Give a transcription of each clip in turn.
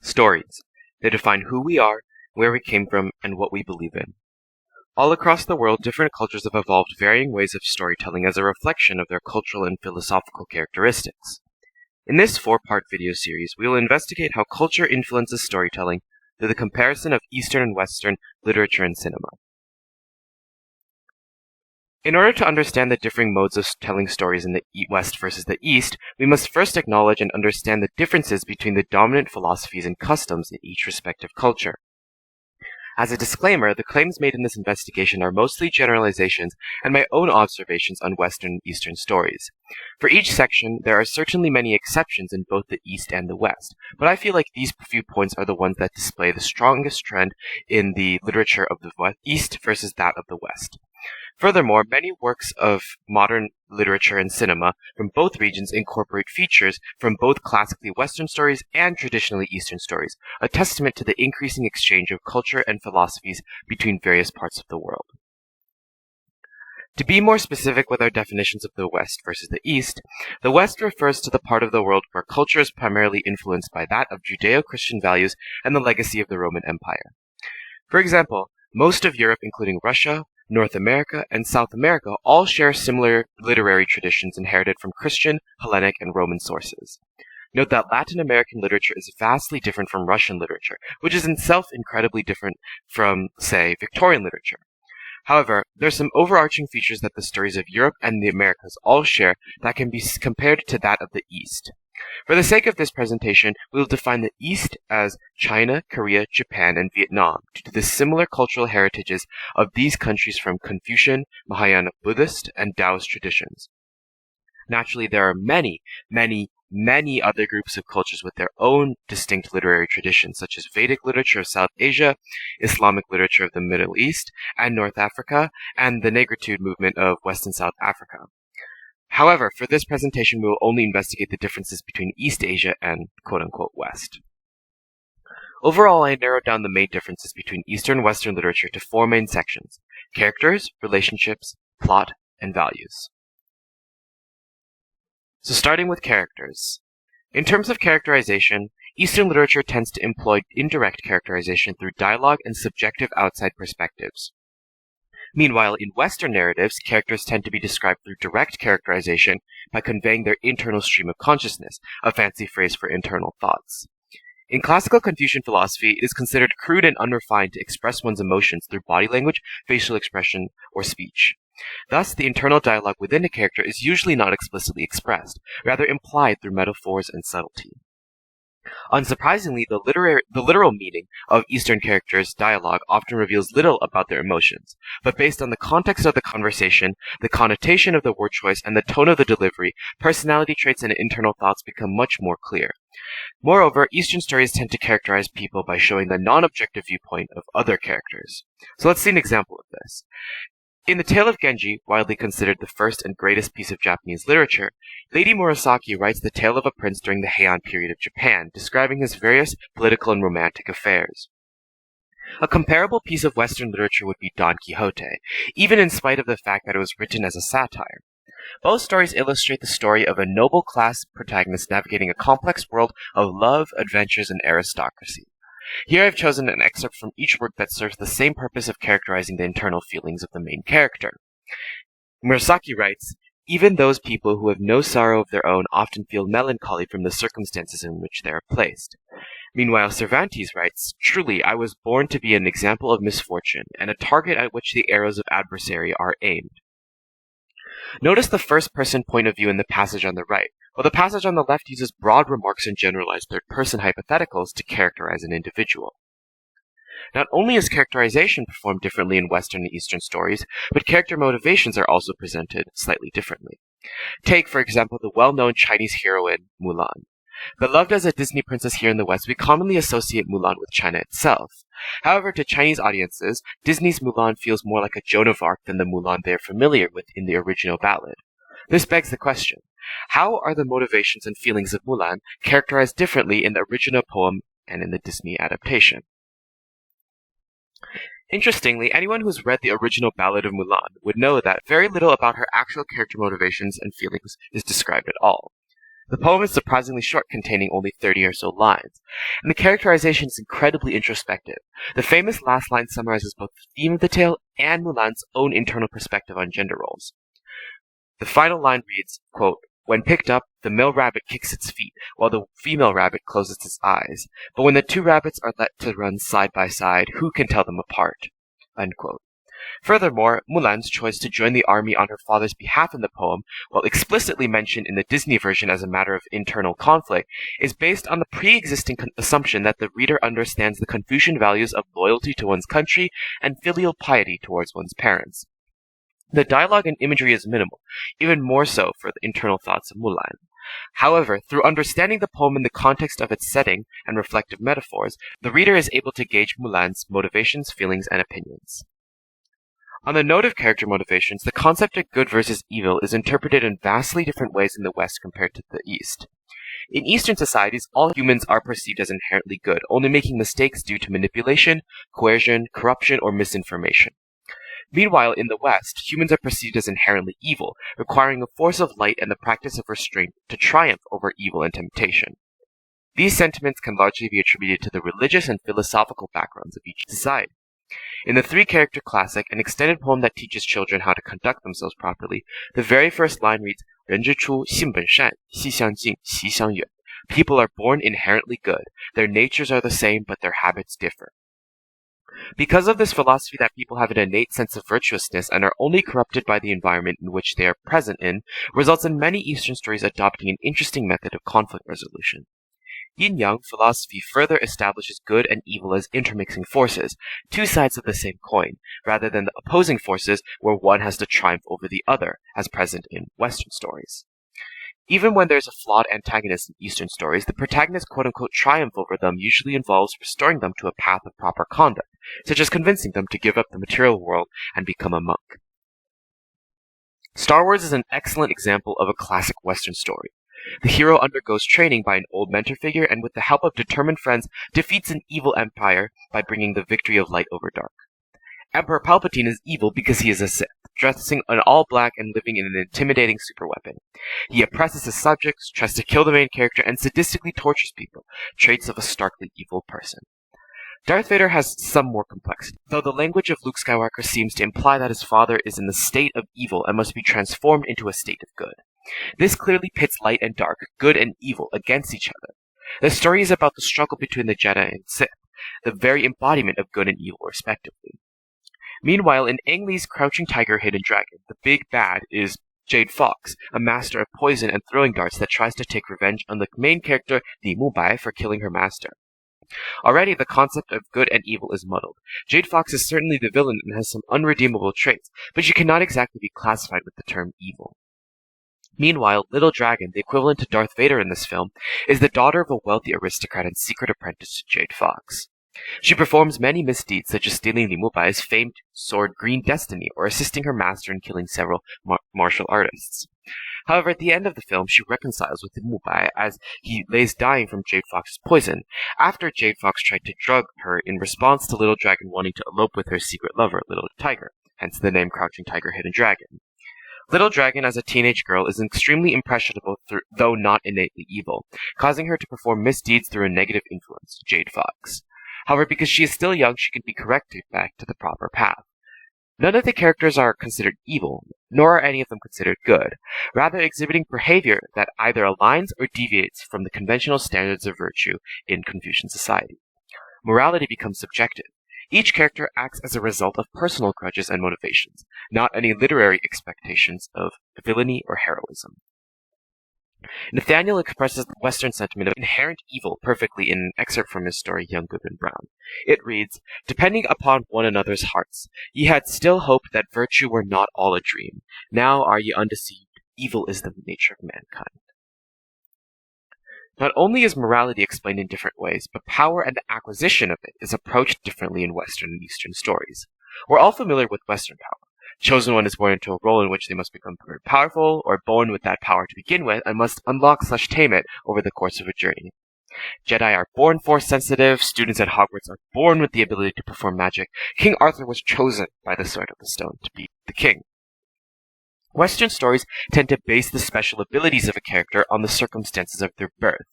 Stories. They define who we are, where we came from, and what we believe in. All across the world, different cultures have evolved varying ways of storytelling as a reflection of their cultural and philosophical characteristics. In this four-part video series, we will investigate how culture influences storytelling through the comparison of Eastern and Western literature and cinema. In order to understand the differing modes of telling stories in the West versus the East, we must first acknowledge and understand the differences between the dominant philosophies and customs in each respective culture. As a disclaimer, the claims made in this investigation are mostly generalizations and my own observations on Western and Eastern stories. For each section, there are certainly many exceptions in both the East and the West, but I feel like these few points are the ones that display the strongest trend in the literature of the East versus that of the West. Furthermore, many works of modern literature and cinema from both regions incorporate features from both classically Western stories and traditionally Eastern stories, a testament to the increasing exchange of culture and philosophies between various parts of the world. To be more specific with our definitions of the West versus the East, the West refers to the part of the world where culture is primarily influenced by that of Judeo-Christian values and the legacy of the Roman Empire. For example, most of Europe, including Russia, North America, and South America all share similar literary traditions inherited from Christian, Hellenic, and Roman sources. Note that Latin American literature is vastly different from Russian literature, which is in itself incredibly different from, say, Victorian literature. However, there are some overarching features that the stories of Europe and the Americas all share that can be compared to that of the East. For the sake of this presentation, we will define the East as China, Korea, Japan, and Vietnam due to the similar cultural heritages of these countries from Confucian, Mahayana Buddhist, and Taoist traditions. Naturally, there are many other groups of cultures with their own distinct literary traditions, such as Vedic literature of South Asia, Islamic literature of the Middle East and North Africa, and the Negritude movement of West and South Africa. However, for this presentation, we will only investigate the differences between East Asia and quote-unquote West. Overall, I narrowed down the main differences between Eastern and Western literature to four main sections: characters, relationships, plot, and values. So starting with characters. In terms of characterization, Eastern literature tends to employ indirect characterization through dialogue and subjective outside perspectives. Meanwhile, in Western narratives, characters tend to be described through direct characterization by conveying their internal stream of consciousness, a fancy phrase for internal thoughts. In classical Confucian philosophy, it is considered crude and unrefined to express one's emotions through body language, facial expression, or speech. Thus, the internal dialogue within a character is usually not explicitly expressed, rather implied through metaphors and subtlety. Unsurprisingly, the literal meaning of Eastern characters' dialogue often reveals little about their emotions, but based on the context of the conversation, the connotation of the word choice, and the tone of the delivery, personality traits and internal thoughts become much more clear. Moreover, Eastern stories tend to characterize people by showing the non-objective viewpoint of other characters. So let's see an example of this. In The Tale of Genji, widely considered the first and greatest piece of Japanese literature, Lady Murasaki writes the tale of a prince during the Heian period of Japan, describing his various political and romantic affairs. A comparable piece of Western literature would be Don Quixote, even in spite of the fact that it was written as a satire. Both stories illustrate the story of a noble class protagonist navigating a complex world of love, adventures, and aristocracy. Here I've chosen an excerpt from each work that serves the same purpose of characterizing the internal feelings of the main character. Murasaki writes, "Even those people who have no sorrow of their own often feel melancholy from the circumstances in which they are placed." Meanwhile, Cervantes writes, "Truly, I was born to be an example of misfortune, and a target at which the arrows of adversary are aimed." Notice the first-person point of view in the passage on the right, while the passage on the left uses broad remarks and generalized third-person hypotheticals to characterize an individual. Not only is characterization performed differently in Western and Eastern stories, but character motivations are also presented slightly differently. Take, for example, the well-known Chinese heroine, Mulan. Beloved as a Disney princess here in the West, we commonly associate Mulan with China itself. However, to Chinese audiences, Disney's Mulan feels more like a Joan of Arc than the Mulan they are familiar with in the original ballad. This begs the question, how are the motivations and feelings of Mulan characterized differently in the original poem and in the Disney adaptation? Interestingly, anyone who's read the original ballad of Mulan would know that very little about her actual character motivations and feelings is described at all. The poem is surprisingly short, containing only 30 or so lines, and the characterization is incredibly introspective. The famous last line summarizes both the theme of the tale and Mulan's own internal perspective on gender roles. The final line reads, quote, "When picked up, the male rabbit kicks its feet, while the female rabbit closes its eyes. But when the two rabbits are let to run side by side, who can tell them apart?" Unquote. Furthermore, Mulan's choice to join the army on her father's behalf in the poem, while explicitly mentioned in the Disney version as a matter of internal conflict, is based on the pre-existing assumption that the reader understands the Confucian values of loyalty to one's country and filial piety towards one's parents. The dialogue and imagery is minimal, even more so for the internal thoughts of Mulan. However, through understanding the poem in the context of its setting and reflective metaphors, the reader is able to gauge Mulan's motivations, feelings, and opinions. On the note of character motivations, the concept of good versus evil is interpreted in vastly different ways in the West compared to the East. In Eastern societies, all humans are perceived as inherently good, only making mistakes due to manipulation, coercion, corruption, or misinformation. Meanwhile, in the West, humans are perceived as inherently evil, requiring a force of light and the practice of restraint to triumph over evil and temptation. These sentiments can largely be attributed to the religious and philosophical backgrounds of each society. In the three-character classic, an extended poem that teaches children how to conduct themselves properly, the very first line reads, 人之初，性本善，习相近，习相远. People are born inherently good. Their natures are the same, but their habits differ. Because of this philosophy that people have an innate sense of virtuousness and are only corrupted by the environment in which they are present in, results in many Eastern stories adopting an interesting method of conflict resolution. Yin-yang philosophy further establishes good and evil as intermixing forces, two sides of the same coin, rather than the opposing forces where one has to triumph over the other, as present in Western stories. Even when there's a flawed antagonist in Eastern stories, the protagonist's quote-unquote triumph over them usually involves restoring them to a path of proper conduct, such as convincing them to give up the material world and become a monk. Star Wars is an excellent example of a classic Western story. The hero undergoes training by an old mentor figure and with the help of determined friends defeats an evil empire by bringing the victory of light over dark. Emperor Palpatine is evil because he is a Sith, dressing in all black and living in an intimidating superweapon. He oppresses his subjects, tries to kill the main character, and sadistically tortures people, traits of a starkly evil person. Darth Vader has some more complexity, though the language of Luke Skywalker seems to imply that his father is in the state of evil and must be transformed into a state of good. This clearly pits light and dark, good and evil, against each other. The story is about the struggle between the Jedi and Sith, the very embodiment of good and evil, respectively. Meanwhile, in Ang Lee's Crouching Tiger, Hidden Dragon, the big bad is Jade Fox, a master of poison and throwing darts that tries to take revenge on the main character, Li Mubai, for killing her master. Already, the concept of good and evil is muddled. Jade Fox is certainly the villain and has some unredeemable traits, but she cannot exactly be classified with the term evil. Meanwhile, Little Dragon, the equivalent to Darth Vader in this film, is the daughter of a wealthy aristocrat and secret apprentice to Jade Fox. She performs many misdeeds such as stealing Li Mubai's famed sword Green Destiny or assisting her master in killing several martial artists. However, at the end of the film, she reconciles with Li Mubai as he lays dying from Jade Fox's poison, after Jade Fox tried to drug her in response to Little Dragon wanting to elope with her secret lover, Little Tiger, hence the name Crouching Tiger, Hidden Dragon. Little Dragon, as a teenage girl, is extremely impressionable, though not innately evil, causing her to perform misdeeds through a negative influence, Jade Fox. However, because she is still young, she can be corrected back to the proper path. None of the characters are considered evil, nor are any of them considered good, rather exhibiting behavior that either aligns or deviates from the conventional standards of virtue in Confucian society. Morality becomes subjective. Each character acts as a result of personal grudges and motivations, not any literary expectations of villainy or heroism. Nathaniel expresses the Western sentiment of inherent evil perfectly in an excerpt from his story Young, Good, and Brown. It reads, "Depending upon one another's hearts, ye had still hoped that virtue were not all a dream. Now are ye undeceived, evil is the nature of mankind." Not only is morality explained in different ways, but power and the acquisition of it is approached differently in Western and Eastern stories. We're all familiar with Western power. Chosen one is born into a role in which they must become very powerful, or born with that power to begin with, and must unlock/tame it over the course of a journey. Jedi are born Force-sensitive, students at Hogwarts are born with the ability to perform magic. King Arthur was chosen by the Sword of the Stone to be the king. Western stories tend to base the special abilities of a character on the circumstances of their birth.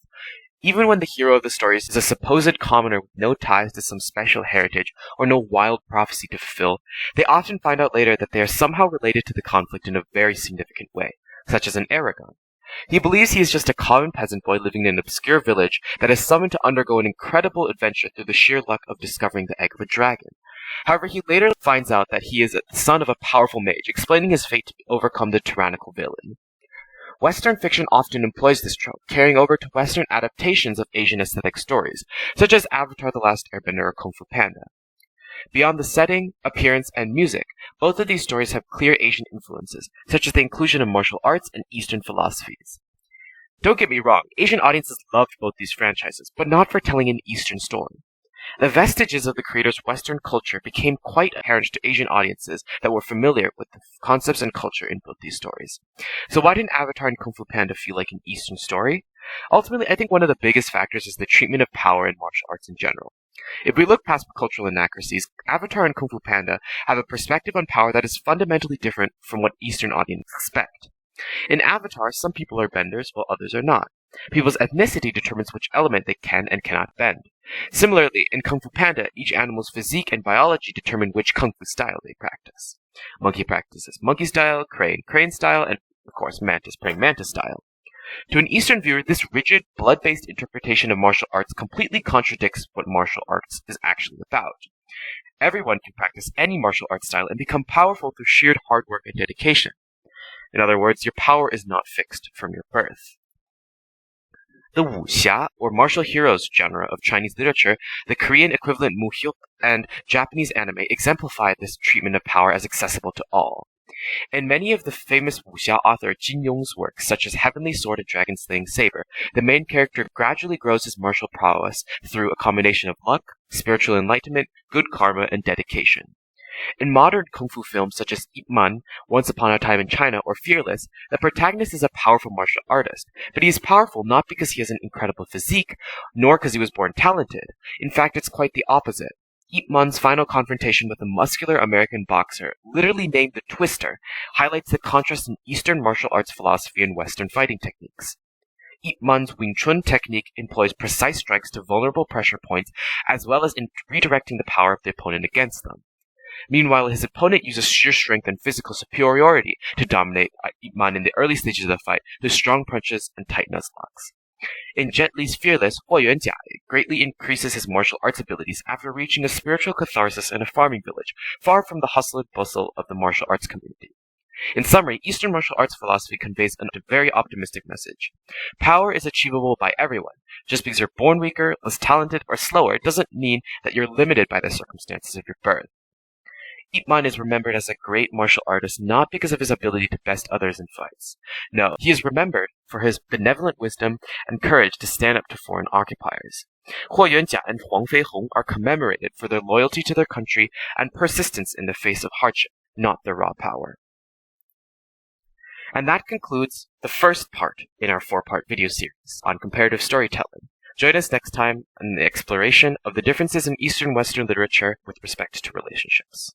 Even when the hero of the stories is a supposed commoner with no ties to some special heritage or no wild prophecy to fulfill, they often find out later that they are somehow related to the conflict in a very significant way, such as in Aragon. He believes he is just a common peasant boy living in an obscure village that is summoned to undergo an incredible adventure through the sheer luck of discovering the egg of a dragon. However, he later finds out that he is the son of a powerful mage, explaining his fate to overcome the tyrannical villain. Western fiction often employs this trope, carrying over to Western adaptations of Asian aesthetic stories, such as Avatar: The Last Airbender or Kung Fu Panda. Beyond the setting, appearance, and music, both of these stories have clear Asian influences, such as the inclusion of martial arts and Eastern philosophies. Don't get me wrong, Asian audiences loved both these franchises, but not for telling an Eastern story. The vestiges of the creator's Western culture became quite apparent to Asian audiences that were familiar with the concepts and culture in both these stories. So why didn't Avatar and Kung Fu Panda feel like an Eastern story? Ultimately, I think one of the biggest factors is the treatment of power in martial arts in general. If we look past cultural inaccuracies, Avatar and Kung Fu Panda have a perspective on power that is fundamentally different from what Eastern audiences expect. In Avatar, some people are benders while others are not. People's ethnicity determines which element they can and cannot bend. Similarly, in Kung Fu Panda, each animal's physique and biology determine which Kung Fu style they practice. Monkey practices monkey style, crane crane style, and of course mantis praying mantis style. To an Eastern viewer, this rigid, blood-based interpretation of martial arts completely contradicts what martial arts is actually about. Everyone can practice any martial arts style and become powerful through sheer hard work and dedication. In other words, your power is not fixed from your birth. The wuxia, or martial heroes genre of Chinese literature, the Korean equivalent muhyuk, and Japanese anime exemplify this treatment of power as accessible to all. In many of the famous wuxia author Jin Yong's works, such as Heavenly Sword and Dragon Slaying Saber, the main character gradually grows his martial prowess through a combination of luck, spiritual enlightenment, good karma, and dedication. In modern kung fu films such as Ip Man, Once Upon a Time in China, or Fearless, the protagonist is a powerful martial artist, but he is powerful not because he has an incredible physique, nor because he was born talented. In fact, it's quite the opposite. Ip Man's final confrontation with a muscular American boxer, literally named the Twister, highlights the contrast in Eastern martial arts philosophy and Western fighting techniques. Ip Man's Wing Chun technique employs precise strikes to vulnerable pressure points, as well as in redirecting the power of the opponent against them. Meanwhile, his opponent uses sheer strength and physical superiority to dominate Ip Man in the early stages of the fight through strong punches and tight nuzlocks. In Jet Li's Fearless, Huo Yuanjia greatly increases his martial arts abilities after reaching a spiritual catharsis in a farming village, far from the hustle and bustle of the martial arts community. In summary, Eastern martial arts philosophy conveys a very optimistic message. Power is achievable by everyone. Just because you're born weaker, less talented, or slower doesn't mean that you're limited by the circumstances of your birth. Ip Man is remembered as a great martial artist not because of his ability to best others in fights. No, he is remembered for his benevolent wisdom and courage to stand up to foreign occupiers. Huo Yuanjia and Huang Feihong are commemorated for their loyalty to their country and persistence in the face of hardship, not their raw power. And that concludes the first part in our 4-part video series on comparative storytelling. Join us next time in the exploration of the differences in Eastern-Western literature with respect to relationships.